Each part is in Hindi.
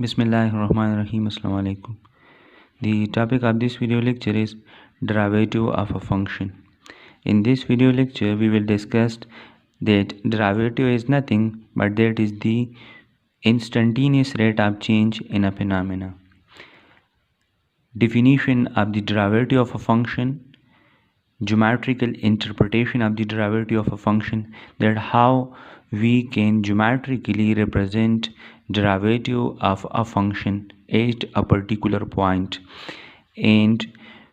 Bismillahirrahmanirrahim. Assalamu alaikum. The topic of this video lecture is derivative of a function. In this video lecture, we will discuss that derivative is nothing but that is the instantaneous rate of change in a phenomena. Definition of the derivative of a function, geometrical interpretation of the derivative of a function, that how we can geometrically represent derivative of a function at a particular point, and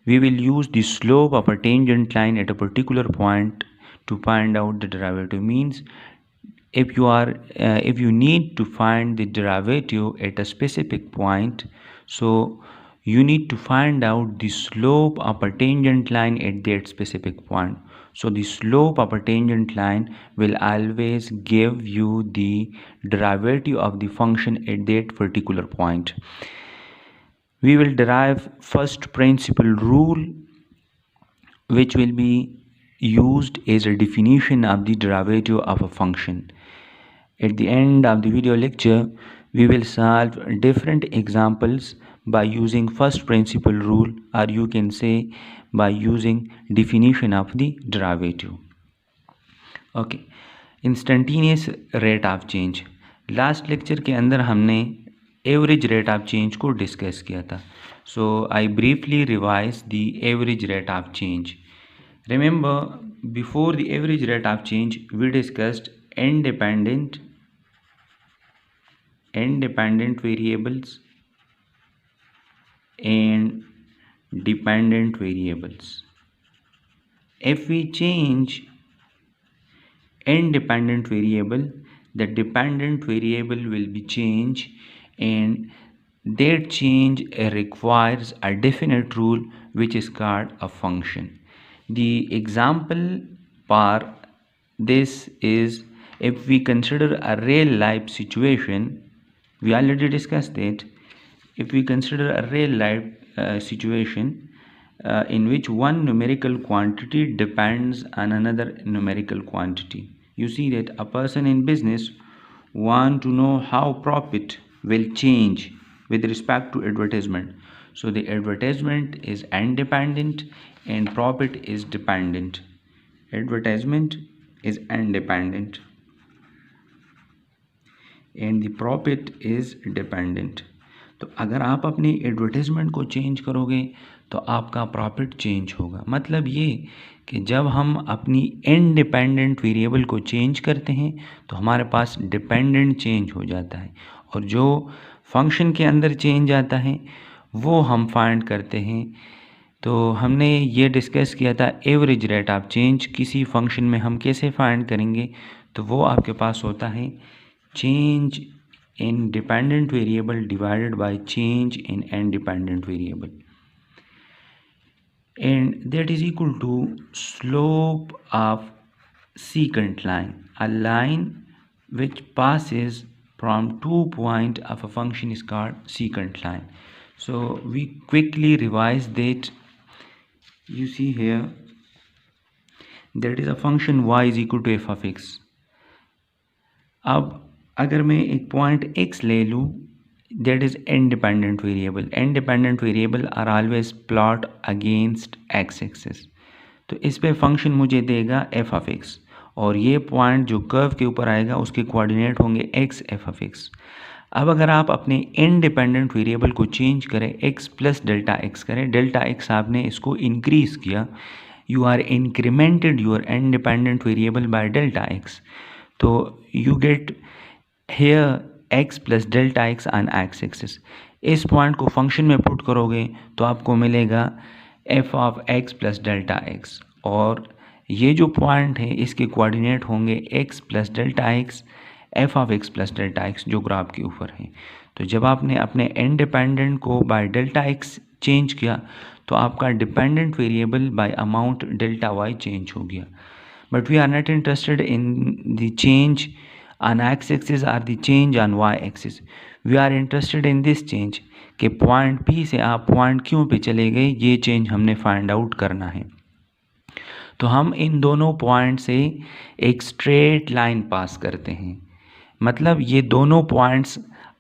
we will use the slope of a tangent line at a particular point to find out the derivative. Means if you need to find the derivative at a specific point, so you need to find out the slope of a tangent line at that specific point. So the slope of a tangent line will always give you the derivative of the function at that particular point. We will derive first principle rule, which will be used as a definition of the derivative of a function. At the end of the video lecture, we will solve different examples by using first principle rule, or you can say by using definition of the derivative. Okay, instantaneous rate of change. Last lecture के अंदर हमने एवरेज रेट ऑफ चेंज को डिस्कस किया था. So I briefly revise the average rate of change. Remember, before the average rate of change we discussed independent variables and dependent variables. If we change independent variable, the dependent variable will be changed, and that change requires a definite rule which is called a function. The example for this is, if we consider a real life situation, we already discussed it. If we consider a real life situation in which one numerical quantity depends on another numerical quantity. You see that a person in business want to know how profit will change with respect to advertisement. So the advertisement is independent and profit is dependent. Advertisement is independent and the profit is dependent. तो अगर आप अपनी एडवर्टाइजमेंट को चेंज करोगे तो आपका प्रॉफिट चेंज होगा. मतलब ये कि जब हम अपनी इंडिपेंडेंट वेरिएबल को चेंज करते हैं तो हमारे पास डिपेंडेंट चेंज हो जाता है, और जो फंक्शन के अंदर चेंज आता है वो हम फाइंड करते हैं. तो हमने ये डिस्कस किया था एवरेज रेट ऑफ चेंज किसी फंक्शन में हम कैसे फाइंड करेंगे. तो वो आपके पास होता है change in dependent variable divided by change in independent variable, and that is equal to slope of secant line, a line which passes from 2 points of a function is called secant line. So we quickly revise that. You see here, that is a function y is equal to f of x. अब अगर मैं एक पॉइंट x ले लूँ, that is independent variable. Independent variable are always plot against x axis. तो इस पे फंक्शन मुझे देगा f ऑफ x, और ये पॉइंट जो कर्व के ऊपर आएगा उसके कोऑर्डिनेट होंगे x f ऑफ x. अब अगर आप अपने इंडिपेंडेंट वेरिएबल को चेंज करें, x प्लस डेल्टा x करें, डेल्टा x आपने इसको इंक्रीज़ किया, you are incremented your independent variable by delta x. तो you get here x plus delta x on x axis. इस पॉइंट को फंक्शन में पुट करोगे तो आपको मिलेगा f of x plus delta x, और ये जो पॉइंट है इसके कोऑर्डिनेट होंगे x plus delta x f of x plus delta x जो ग्राफ के ऊपर है. तो जब आपने अपने इंडिपेंडेंट को बाय डेल्टा x चेंज किया तो आपका dependent variable by amount delta y change हो गया. But we are not interested in the change on x-axis or the change on y-axis. We are interested in this change कि पॉइंट P से आप पॉइंट Q पे चले गए, ये चेंज हमने फाइंड आउट करना है. तो हम इन दोनों पॉइंट से एक स्ट्रेट लाइन पास करते हैं. मतलब ये दोनों पॉइंट्स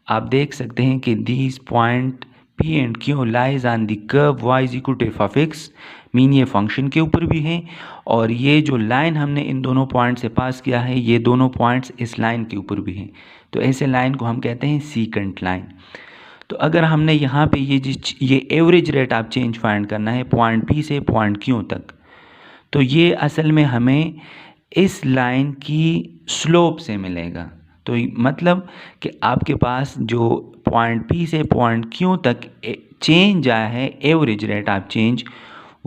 आप देख सकते हैं कि this point p and q lies on the curve y is equal to f of x, mean ये फंक्शन के ऊपर भी है, और ये जो लाइन हमने इन दोनों पॉइंट से पास किया है ये दोनों पॉइंट्स इस लाइन के ऊपर भी हैं। तो ऐसे लाइन को हम कहते हैं सीकेंट लाइन। तो अगर हमने यहाँ पे ये average rate of change find करना है पॉइंट पी से पॉइंट क्यू तक, तो ये असल में हमें इस लाइन की स्लोप से मिलेगा। तो मतलब कि आपके पास जो पॉइंट पी से पॉइंट क्यू तक चेंज आया है एवरेज रेट ऑफ चेंज,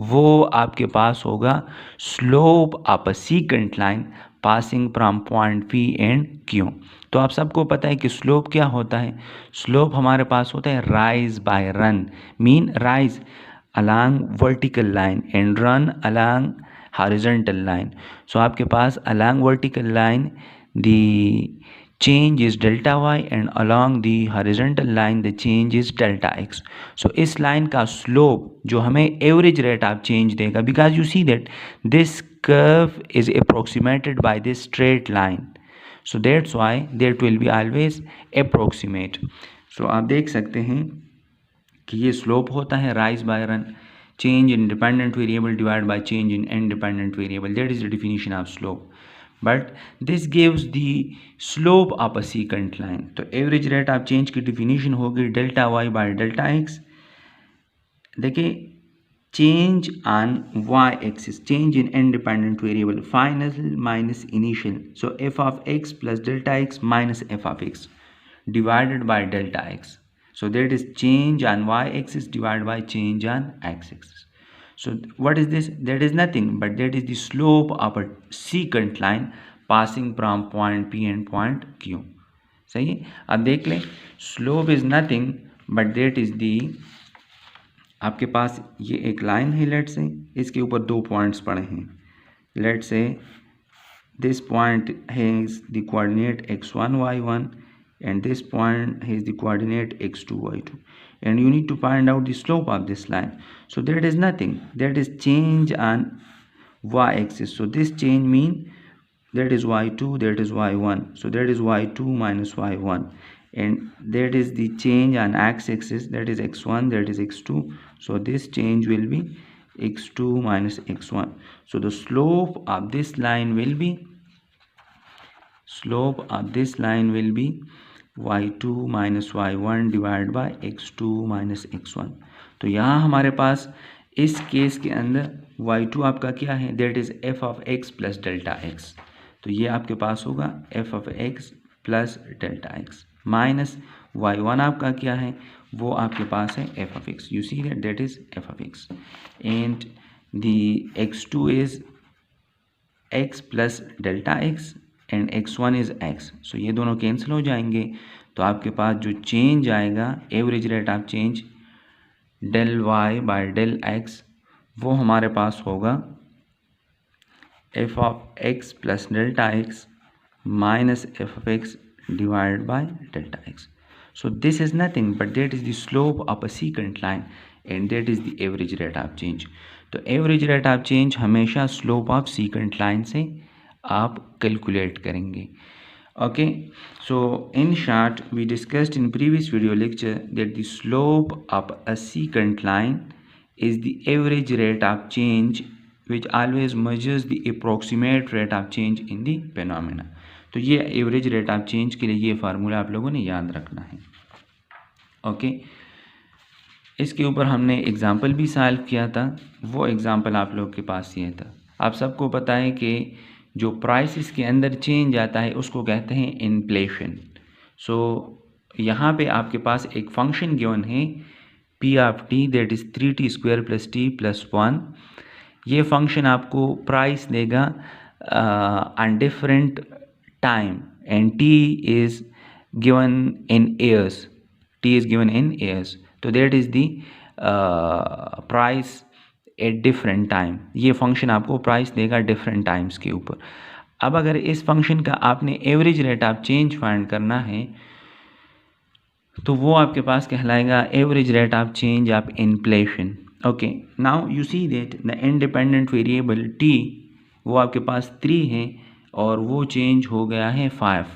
वो आपके पास होगा slope of a secant line passing from point p and Q. तो आप सबको पता है कि स्लोप क्या होता है। स्लोप हमारे पास होता है rise by run, mean rise along vertical line and run along horizontal line. So आपके पास along vertical line the change is delta y and along the horizontal line the change is delta x. So इस line का slope जो हमें average rate of change देगा, because you see that this curve is approximated by this straight line. So that's why that will be always approximate. So आप देख सकते हैं कि ये स्लोप होता है rise by run, change in dependent variable divide by change in independent variable, that is the definition of slope. But this gives the slope of a secant line. तो एवरेज रेट ऑफ चेंज की डेफिनेशन होगी delta y by delta x. देखिए change on y axis, change in independent variable, final minus initial, so f of x plus delta x minus f of x divided by delta x. So that is change on y-axis divided by change on x-axis. So what is this? That is nothing but that is the slope of a secant line passing from point P and point Q. सही है। अब देख लें slope is nothing but that is the, आपके पास ये एक लाइन है, लेट से इसके ऊपर दो पॉइंट्स पड़े हैं। लेट से this point has the coordinate x1 y1 and this point has the coordinate x2 y2, and you need to find out the slope of this line. So that is nothing, that is change on y-axis. So this change mean that is y2, that is y1, so that is y2 minus y1, and that is the change on x-axis, that is x1, that is x2, so this change will be x2 minus x1. So the slope of this line will be y2 minus y1 divide by x2 minus x1। तो यहाँ हमारे पास इस केस के अंदर y2 आपका क्या है, that is f of x plus delta x। तो ये आपके पास होगा f of x plus delta x minus y1 आपका क्या है, वो आपके पास है f of x। You see that is f of x and the x2 is x plus delta x and x1 is x। सो ये दोनों कैंसिल हो जाएंगे, तो आपके पास जो चेंज आएगा average rate of change del y by del x, वो हमारे पास होगा f of x plus delta x minus f of x divide by delta x। So this is nothing but that is the slope of a secant line and that is the average rate of change. तो एवरेज रेट ऑफ चेंज हमेशा स्लोप ऑफ सीकेंट लाइन से आप कैलकुलेट करेंगे। Okay, so in short we discussed in previous video lecture that the slope of a secant line is the average rate of change which always measures the approximate rate of change in the phenomena। तो ये एवरेज रेट ऑफ चेंज के लिए ये फार्मूला आप लोगों ने याद रखना है। ओके, इसके ऊपर हमने एग्जाम्पल भी सॉल्व किया था, वो एग्जाम्पल आप लोगों के पास ये था। आप सबको पता है कि जो प्राइसेस के अंदर चेंज आता है उसको कहते हैं इन्फ्लेशन। सो यहाँ पे आपके पास एक फंक्शन गिवन है p of t that is 3t square plus t plus 1। ये फंक्शन आपको प्राइस देगा on different time and t is given in years, t is given in years, तो that is the price at different time. ये फंक्शन आपको प्राइस देगा डिफरेंट टाइम्स के ऊपर। अब अगर इस फंक्शन का आपने average rate of change find करना है तो वो आपके पास कहलाएगा average rate of change of inflation. Okay, now you see that the independent variable T वो आपके पास 3 है और वो चेंज हो गया है 5।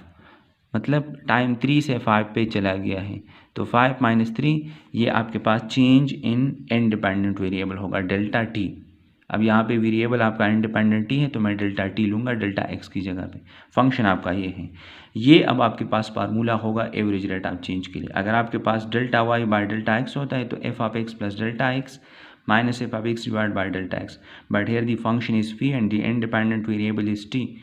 मतलब टाइम 3 से 5 पे चला गया है, तो 5 - 3 ये आपके पास चेंज इन इंडिपेंडेंट वेरिएबल होगा डेल्टा टी। अब यहाँ पे वेरिएबल आपका इंडिपेंडेंट टी है तो मैं डेल्टा टी लूँगा डेल्टा एक्स की जगह पे। फंक्शन आपका ये है। ये अब आपके पास फार्मूला होगा एवरेज रेट ऑफ चेंज के लिए। अगर आपके पास delta y by delta x होता है तो f of x plus delta x minus f of x divide by delta x, but here the function is p and the independent variable is t,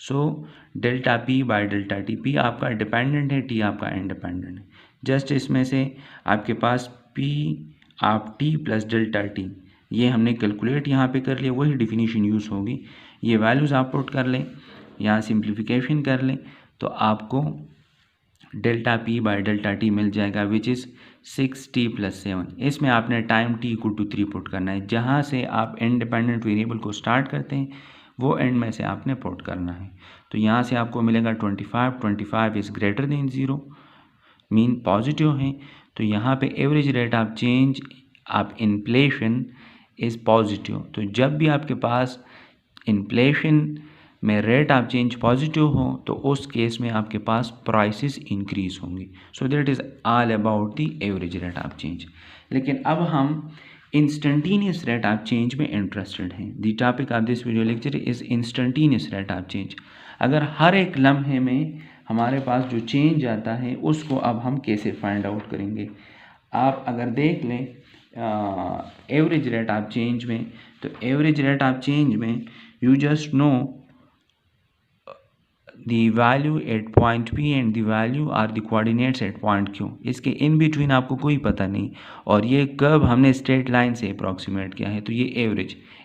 so delta p by delta t. P आपका डिपेंडेंट है, टी आपका इंडिपेंडेंट है। जस्ट इसमें से आपके पास P of T plus delta T ये हमने कैलकुलेट यहाँ पे कर लिया, वही डिफिनीशन यूज़ होगी। ये वैल्यूज़ आप पुट कर लें, यहाँ सिंप्लीफिकेशन कर लें तो आपको delta p by delta t मिल जाएगा विच इज़ 6t + 7। इसमें आपने टाइम t = 3 पुट करना है। जहाँ से आप इंडिपेंडेंट वेरिएबल को स्टार्ट करते हैं वो एंड में से आपने पुट करना है। तो यहाँ से आपको मिलेगा 25 is greater than 0, mean positive है। तो यहाँ पे average rate of change of inflation is positive. तो जब भी आपके पास इन्फ्लेशन में रेट ऑफ चेंज पॉजिटिव हो तो उस केस में आपके पास प्राइसेस इंक्रीज होंगी। सो that is all about the average rate of change. लेकिन अब हम इंस्टेंटेनियस रेट ऑफ चेंज में इंटरेस्टेड हैं। The topic of this video lecture is instantaneous rate of change. अगर हर एक लम्हे में हमारे पास जो चेंज आता है उसको अब हम कैसे फाइंड आउट करेंगे। आप अगर देख लें एवरेज रेट ऑफ चेंज में, तो एवरेज रेट ऑफ चेंज में you just know the value at point P and the value are the coordinates at point Q। इसके इन बिटवीन आपको कोई पता नहीं, और ये कब हमने स्ट्रेट लाइन से अप्रॉक्सीमेट किया है। तो ये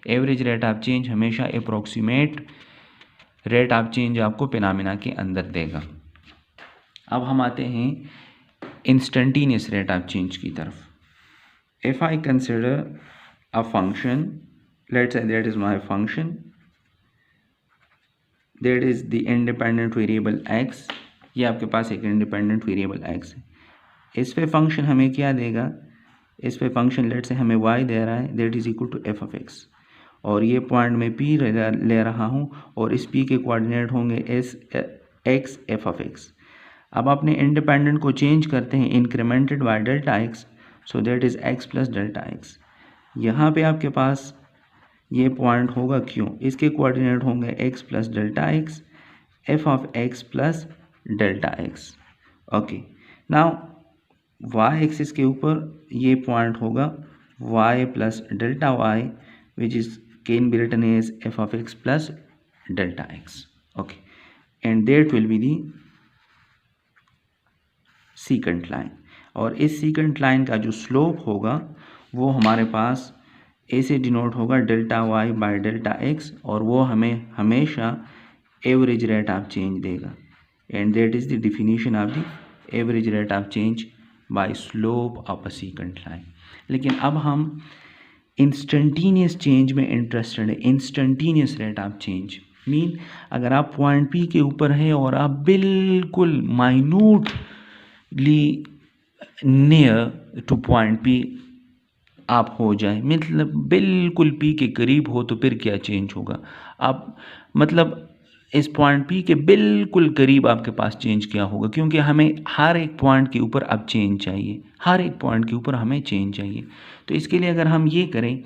एवरेज रेट ऑफ चेंज हमेशा अप्रॉक्सीमेट रेट ऑफ चेंज आपको फिनोमेना के अंदर देगा। अब हम आते हैं इंस्टेंटेनियस रेट ऑफ चेंज की तरफ। If I consider a function, let's say that is my function, that is the independent variable x। ये आपके पास एक इंडिपेंडेंट वेरिएबल x है। इस पे फंक्शन हमें क्या देगा, इस पे फंक्शन लेट से हमें y दे रहा है that is equal to f of x, और ये पॉइंट में p ले रहा हूँ और इस p के कोऑर्डिनेट होंगे S x f of x। अब अपने इंडिपेंडेंट को चेंज करते हैं incremented bye delta x, so that is x plus delta x। यहाँ पे आपके पास ये पॉइंट होगा क्यों, इसके कोऑर्डिनेट होंगे x plus delta x f of x plus delta x. Okay, now y axis के ऊपर ये पॉइंट होगा y plus delta y which is can be written as f of x plus delta x. Okay, and that will be the secant line, और इस सीकेंट लाइन का जो स्लोप होगा वो हमारे पास ऐसे डिनोट होगा delta y by delta x, और वो हमें हमेशा एवरेज रेट ऑफ चेंज देगा। And that is the definition of the average rate of change by slope of a secant line. लेकिन अब हम इंस्टेंटेनियस चेंज में इंटरेस्टेड है। Instantaneous rate of change mean अगर आप पॉइंट पी के ऊपर हैं और आप बिल्कुल minutely near two point P आप हो जाए, मतलब बिल्कुल पी के करीब हो, तो फिर क्या चेंज होगा। आप मतलब इस पॉइंट पी के बिल्कुल करीब आपके पास चेंज क्या होगा, क्योंकि हमें हर एक पॉइंट के ऊपर अब चेंज चाहिए, हर एक पॉइंट के ऊपर हमें चेंज चाहिए। तो इसके लिए अगर हम ये करें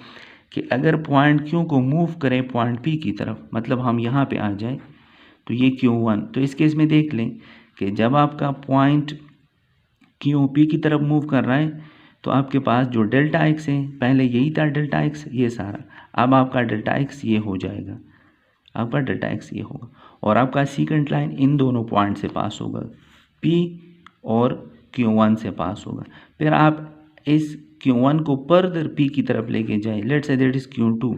कि अगर पॉइंट क्यू को मूव करें पॉइंट पी की तरफ, मतलब हम यहाँ पे आ जाए तो ये Q1, तो इस केस में देख लें कि जब आपका पॉइंट क्यू पी की तरफ मूव कर रहा है तो आपके पास जो डेल्टा एक्स है, पहले यही था डेल्टा एक्स ये सारा, अब आपका डेल्टा एक्स ये हो जाएगा, आपका डेल्टा एक्स ये होगा, और आपका सीकेंट लाइन इन दोनों पॉइंट से पास होगा, पी और Q1 से पास होगा। फिर आप इस Q1 को फर्दर पी की तरफ लेके जाए, let's say that is Q2,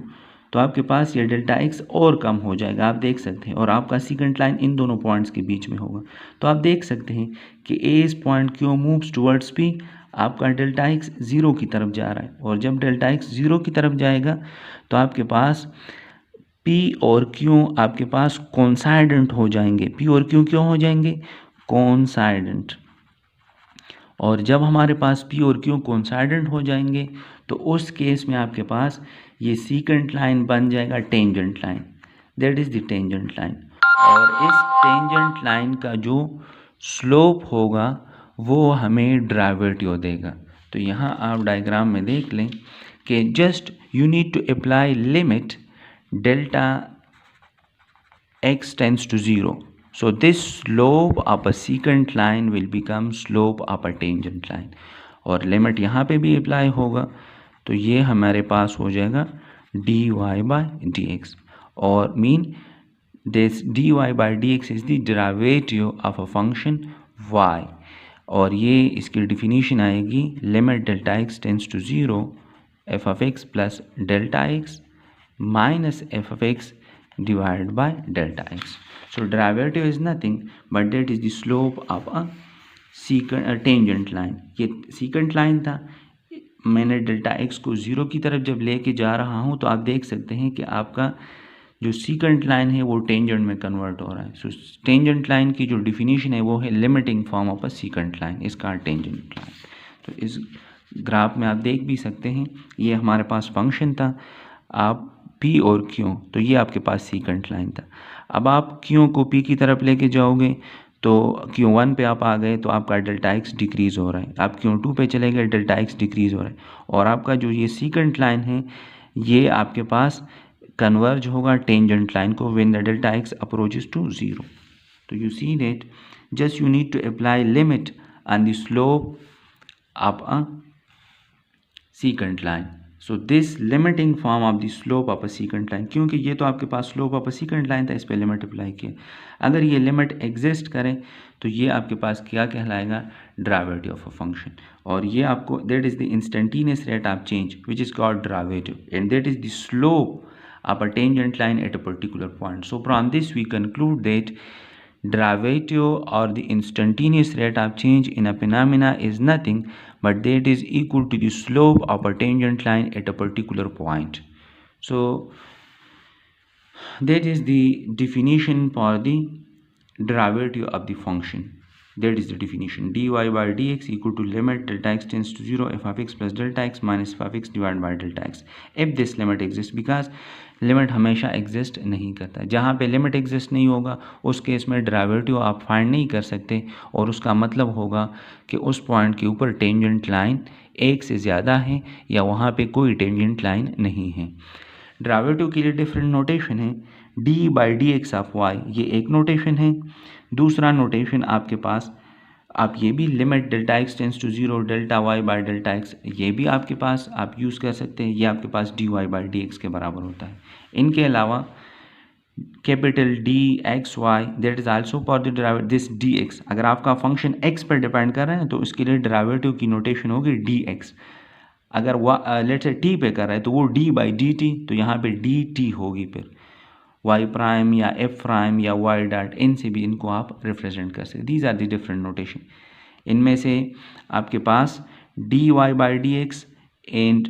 तो आपके पास ये डेल्टा एक्स और कम हो जाएगा, आप देख सकते हैं, और आपका सीकेंट लाइन इन दोनों पॉइंट्स के बीच में होगा। तो आप देख सकते हैं कि इस point Q moves towards P, आपका डेल्टा एक्स ज़ीरो की तरफ जा रहा है, और जब डेल्टा एक्स ज़ीरो की तरफ जाएगा तो आपके पास P और Q आपके पास कोइंसाइडेंट हो जाएंगे। P और Q क्यों हो जाएंगे, कोइंसाइडेंट, और जब हमारे पास P और Q कोइंसाइडेंट हो जाएंगे तो उस केस में आपके पास ये सीकेंट लाइन बन जाएगा tangent line, that is the tangent line. और इस टेंजेंट लाइन का जो स्लोप होगा वो हमें डेरिवेटिव देगा। तो यहाँ आप डायग्राम में देख लें कि just you need to apply limit delta x tends to 0. So this slope of a secant line will become slope of a tangent line. और लिमिट यहाँ पे भी अप्लाई होगा तो ये हमारे पास हो जाएगा dy by dx और mean this dy by dx is the derivative of a function y और ये इसकी डिफिनीशन आएगी limit delta x tends to 0 f of x plus delta x minus f of x divided by delta x. So derivative is nothing but that is the slope of a tangent line. ये secant line था, मैंने डेल्टा x को 0 की तरफ जब लेके जा रहा हूँ तो आप देख सकते हैं कि आपका जो secant line है वो टेंजेंट में कन्वर्ट हो रहा है। सो टेंजेंट लाइन की जो डिफिनीशन है वो है limiting form of a secant line, इसका टेंजेंट लाइन। तो इस ग्राफ में आप देख भी सकते हैं ये हमारे पास फंक्शन था, आप P और Q, तो ये आपके पास सीकेंट लाइन था। अब आप Q को P की तरफ लेके जाओगे तो Q1 पे आप आ गए तो आपका डेल्टा x डिक्रीज़ हो रहा है, आप Q2 पे चले गए डेल्टा x डिक्रीज़ हो रहा है और आपका जो ये सीकेंट लाइन है ये आपके पास कन्वर्ज होगा टेंजेंट लाइन को when the delta x approaches to 0। तो you see that just you need to apply limit on the slope of a secant line. So this limiting form of the slope of a secant line, क्योंकि ये तो आपके पास slope of a secant line था, इस पर लिमिट अप्लाई किया। अगर ये लिमिट एग्जिस्ट करे तो ये आपके पास क्या कहलाएगा, डेरिवेटिव ऑफ अ फंक्शन। और ये आपको that is the instantaneous rate of change which is called derivative and that is the slope of a tangent line at a particular point. So from this we conclude that derivative or the instantaneous rate of change in a phenomena is nothing but that is equal to the slope of a tangent line at a particular point. So that is the definition for the derivative of the function. That is the definition, dy by dx equal to limit delta x tends to 0 f of x plus delta x minus f of x divided by delta x if this limit exists, because limit हमेशा एग्जिस्ट नहीं करता। जहाँ पे लिमिट एग्जिस्ट नहीं होगा उस केस में डेरिवेटिव आप फाइंड नहीं कर सकते और उसका मतलब होगा कि उस पॉइंट के ऊपर टेंजेंट लाइन एक से ज़्यादा है या वहाँ पे कोई टेंजेंट लाइन नहीं है। डेरिवेटिव के लिए डिफरेंट नोटेशन है, d by D x of y ये एक नोटेशन है, दूसरा नोटेशन आपके पास आप ये भी limit delta x tends to 0 delta y by delta x ये भी आपके पास आप यूज़ कर सकते हैं, ये आपके पास D Y by D x के बराबर होता है। इनके अलावा capital d x y that is also for the derivative this d x, अगर आपका फंक्शन एक्स पर डिपेंड कर रहा है तो उसके लिए डेरिवेटिव की नोटेशन होगी डी एक्स। अगर लेट्स से टी पे कर रहा है तो वो डी बाई डी टी, तो यहाँ पे डी टी होगी, फिर वाई प्राइम या एफ प्राइम या वाई डॉट, इनसे भी इनको आप रिप्रेजेंट कर सकते। These are the different notation. इनमें से आपके पास D Y by D X and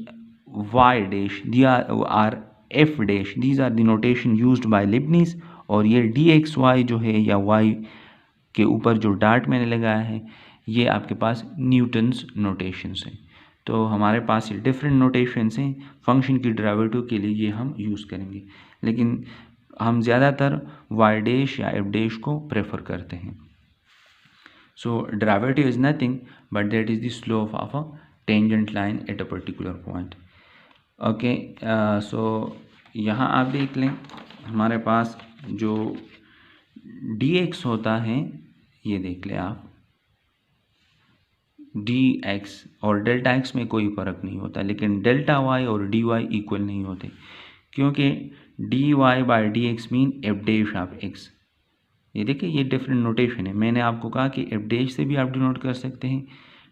Y dash D or F dash, these are the notation used by Leibniz. और ये डी एक्स वाई जो है या वाई के ऊपर जो डाट मैंने लगाया है ये आपके पास न्यूटन्स नोटेशंस हैं। तो हमारे पास ये डिफरेंट नोटेशंस हैं फंक्शन की डेरिवेटिव के लिए, ये हम यूज़ करेंगे, लेकिन हम ज़्यादातर वाई डैश या एफ डैश को प्रेफर करते हैं। So derivative is nothing but that is the slope of a tangent line at a particular point. Okay, so यहाँ आप देख लें हमारे पास जो डी एक्स होता है ये देख लें आप, डी एक्स और डेल्टा एक्स में कोई फ़र्क नहीं होता, लेकिन डेल्टा वाई और डी वाई इक्वल नहीं होते, क्योंकि d Y by D x mean f dash of x. ये देखिए ये डिफरेंट नोटेशन है, मैंने आपको कहा कि एफ डैश से भी आप डिनोट कर सकते हैं,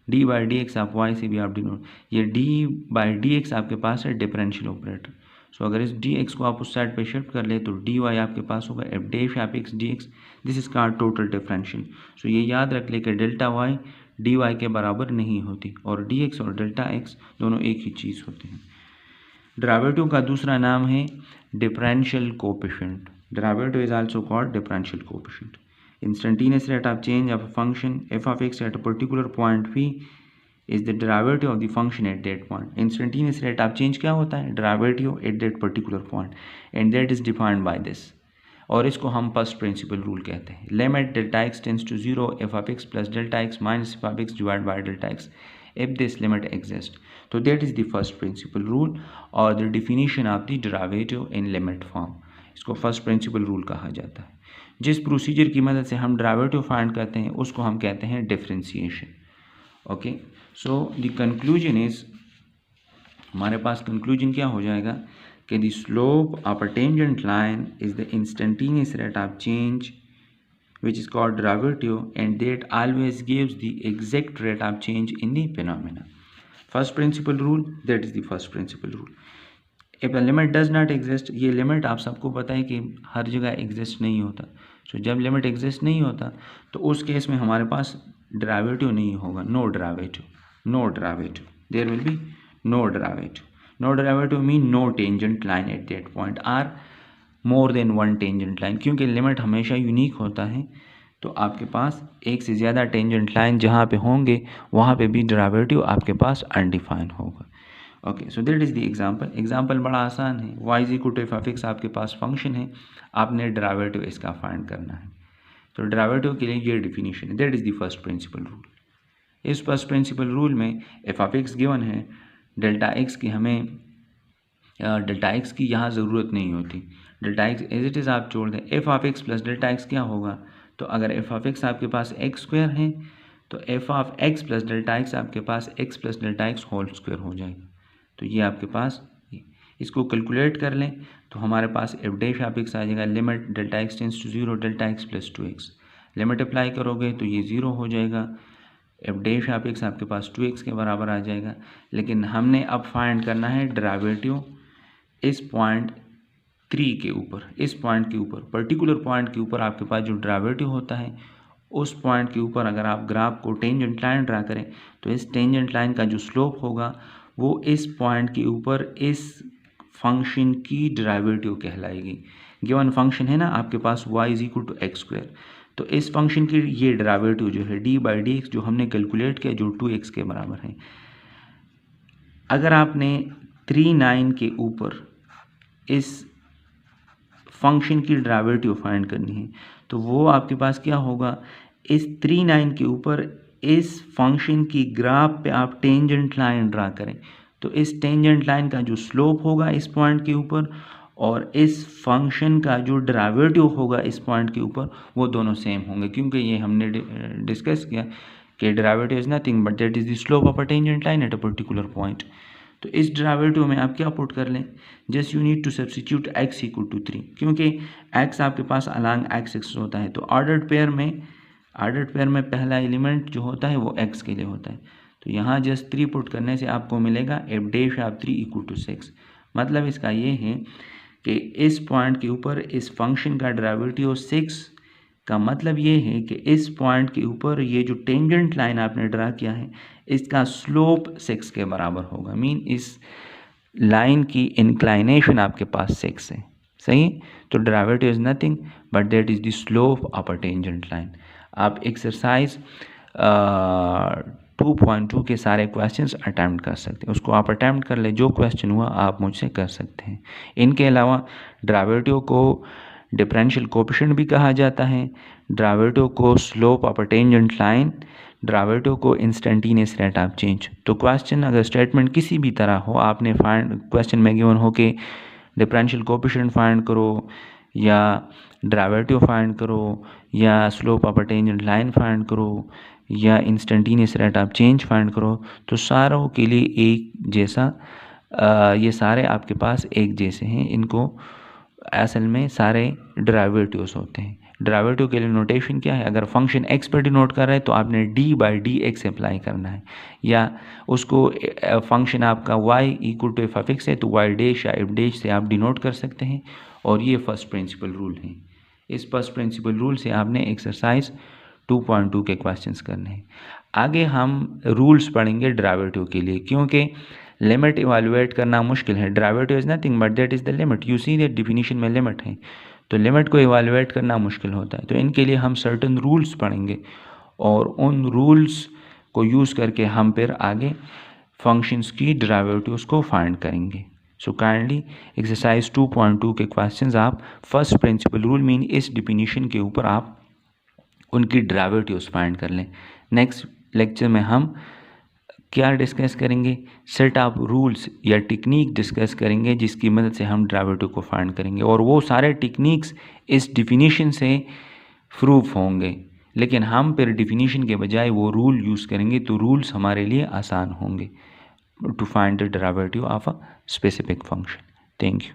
d by D x of y से भी आप डिनोट, ये डी बाई डी एक्स आपके पास है डिफरेंशियल ऑपरेटर। सो अगर इस डी एक्स को आप उस साइड पे शिफ्ट कर ले तो डी वाई आपके पास होगा f dash of x d x, this is called total differential. So ये याद रख ले कि डेल्टा वाई डी वाई के बराबर नहीं होती और डी एक्स और डेल्टा एक्स दोनों एक ही चीज़ होते हैं। डेरिवेटिव का दूसरा नाम है differential coefficient. Derivative is also called differential coefficient. Instantaneous rate of change of a function f of x at a particular point p is the derivative of the function at that point. Instantaneous rate of change क्या होता है, derivative at that particular point, and that is defined by this. और इसको हम फर्स्ट प्रिंसिपल रूल कहते हैं। Limit delta x tends to 0 f of x plus delta x minus f of x divide by delta x if this limit exists. So that is the first principle rule or the definition of the derivative in limit form. इसको फर्स्ट प्रिंसिपल रूल कहा जाता है। जिस प्रोसीजर की मदद से हम डेरिवेटिव फाइंड करते हैं उसको हम कहते हैं differentiation. Okay, so the conclusion is, हमारे पास कंक्लूजन क्या हो जाएगा कि the slope of a tangent line is the instantaneous rate of change which is called derivative, and that always gives the exact rate of change in the phenomena. First principle rule, that is the first principle rule. If a limit does not exist, ये लिमिट आप सबको पता है कि हर जगह एग्जिस्ट नहीं होता। तो जब लिमिट एग्जिस्ट नहीं होता तो उस केस में हमारे पास डेरिवेटिव नहीं होगा, no derivative, no derivative, there will be no derivative. No derivative mean no tangent line at that point or more than one tangent line, क्योंकि लिमिट हमेशा यूनिक होता है। तो आपके पास एक से ज़्यादा टेंजेंट लाइन जहाँ पे होंगे वहाँ पे भी डेरिवेटिव आपके पास अनडिफाइन होगा। Okay, so that is the example. Example बड़ा आसान है, y is equal to f of x आपके पास फंक्शन है, आपने डेरिवेटिव इसका फाइंड करना है। तो डेरिवेटिव के लिए ये डिफिनीशन है, that is the first principle rule. इस फर्स्ट प्रिंसिपल रूल में एफ ऑफ एक्स गिवन है, डेल्टा एक्स की हमें डेल्टा एक्स की यहाँ ज़रूरत नहीं होती, delta x as it is आप छोड़ दें। F of x plus delta x क्या होगा, तो अगर एफ ऑफ एक्स आपके पास एक्स स्क्वायर है तो f of x plus delta x आपके पास x plus delta x whole square हो जाएगा। तो ये आपके पास, इसको कैलकुलेट कर लें तो हमारे पास एफ डैश ऑफ एक्स आ जाएगा, limit delta x tends to 0 delta x plus 2x, limit apply करोगे तो ये 0 हो जाएगा, एफ डैश ऑफ एक्स आपके पास 2x के बराबर आ जाएगा। लेकिन हमने अब फाइंड करना है डेरिवेटिव इस पॉइंट 3 के ऊपर, इस पॉइंट के ऊपर, पर्टिकुलर पॉइंट के ऊपर आपके पास जो डेरिवेटिव होता है उस पॉइंट के ऊपर अगर आप ग्राफ को टेंजेंट लाइन ड्रा करें तो इस टेंजेंट लाइन का जो स्लोप होगा वो इस पॉइंट के ऊपर इस फंक्शन की डेरिवेटिव कहलाएगी। गिवन फंक्शन है ना आपके पास y is equal to x square, तो इस फंक्शन की ये डेरिवेटिव जो है डी बाई डी एक्स जो हमने कैलकुलेट किया जो 2x के बराबर है। अगर आपने 3/9 के ऊपर इस फंक्शन की डेरिवेटिव फाइंड करनी है तो वो आपके पास क्या होगा, इस 3/9 के ऊपर इस फंक्शन की ग्राफ पे आप टेंजेंट लाइन ड्रा करें तो इस टेंजेंट लाइन का जो स्लोप होगा इस पॉइंट के ऊपर और इस फंक्शन का जो डेरिवेटिव होगा इस पॉइंट के ऊपर वो दोनों सेम होंगे, क्योंकि ये हमने डिस्कस किया कि derivative is nothing but that is the slope of a tangent line at a particular point. तो इस डेरिवेटिव में आप क्या पुट कर लें, just you need to substitute x equal to 3, क्योंकि x आपके पास अलॉन्ग x एक्सिस होता है। तो ऑर्डर्ड पेयर में पहला एलिमेंट जो होता है वो x के लिए होता है। तो यहाँ जस्ट 3 पुट करने से आपको मिलेगा f dash of 3 equal to 6। मतलब इसका ये है कि इस पॉइंट के ऊपर इस फंक्शन का डेरिवेटिव 6 का मतलब ये है कि इस पॉइंट के ऊपर ये जो टेंजेंट लाइन आपने ड्रा किया है इसका स्लोप 6 के बराबर होगा, मीन इस लाइन की इंक्लाइनेशन आपके पास 6 है, सही। तो derivative is nothing but that is the slope of a tangent line. आप एक्सरसाइज 2.2 के सारे क्वेश्चंस अटैम्प्ट कर सकते हैं, उसको आप अटैम्प्ट कर ले, जो क्वेश्चन हुआ आप मुझसे कर सकते हैं। इनके अलावा डेरिवेटिव को डिफरेंशियल कोएफिशिएंट भी कहा जाता है, डेरिवेटिव को slope of a tangent line, derivative को इंस्टेंटेनियस रेट ऑफ चेंज। तो क्वेश्चन अगर स्टेटमेंट किसी भी तरह हो, आपने फाइंड क्वेश्चन में गिवन हो कि डिफरेंशियल कोएफिशिएंट फाइंड करो या डेरिवेटिव फाइंड करो या slope of a tangent line find करो या instantaneous rate of change find करो, तो सारों के लिए एक जैसा ये सारे आपके पास एक जैसे हैं। इनको असल में सारे डेरिवेटिव्स होते हैं। डेरिवेटिव के लिए नोटेशन क्या है, अगर फंक्शन x पर डिनोट कर रहा है तो आपने d by D x apply करना है, या उसको फंक्शन आपका y equal to f of x है तो y डैश या एफ डैश से आप डिनोट कर सकते हैं। और ये फर्स्ट प्रिंसिपल रूल है। इस फर्स्ट प्रिंसिपल रूल से आपने एक्सरसाइज 2.2 के क्वेश्चंस करने हैं। आगे हम रूल्स पढ़ेंगे डेरिवेटिव के लिए, क्योंकि लिमिट इवेलुएट करना मुश्किल है। Derivative is nothing but that is the limit, you see that definition में लिमिट है, तो लिमिट को इवेलुएट करना मुश्किल होता है। तो इनके लिए हम सर्टेन रूल्स पढ़ेंगे और उन रूल्स को यूज़ करके हम फिर आगे फंक्शंस की डेरिवेटिव्स को फाइंड करेंगे। सो काइंडली एक्सरसाइज 2.2 के क्वेश्चंस आप फर्स्ट प्रिंसिपल रूल मीन इस डिफिनीशन के ऊपर आप उनकी डेरिवेटिव्स फाइंड कर लें। नेक्स्ट लेक्चर में हम क्या डिस्कस करेंगे, सेट ऑफ रूल्स या टेक्निक डिस्कस करेंगे जिसकी मदद से हम डेरिवेटिव को फाइंड करेंगे, और वो सारे टेक्निक्स इस डिफिनीशन से प्रूफ होंगे, लेकिन हम फिर डिफिनीशन के बजाय वो रूल यूज़ करेंगे तो रूल्स हमारे लिए आसान होंगे to find the derivative of a specific function. Thank you.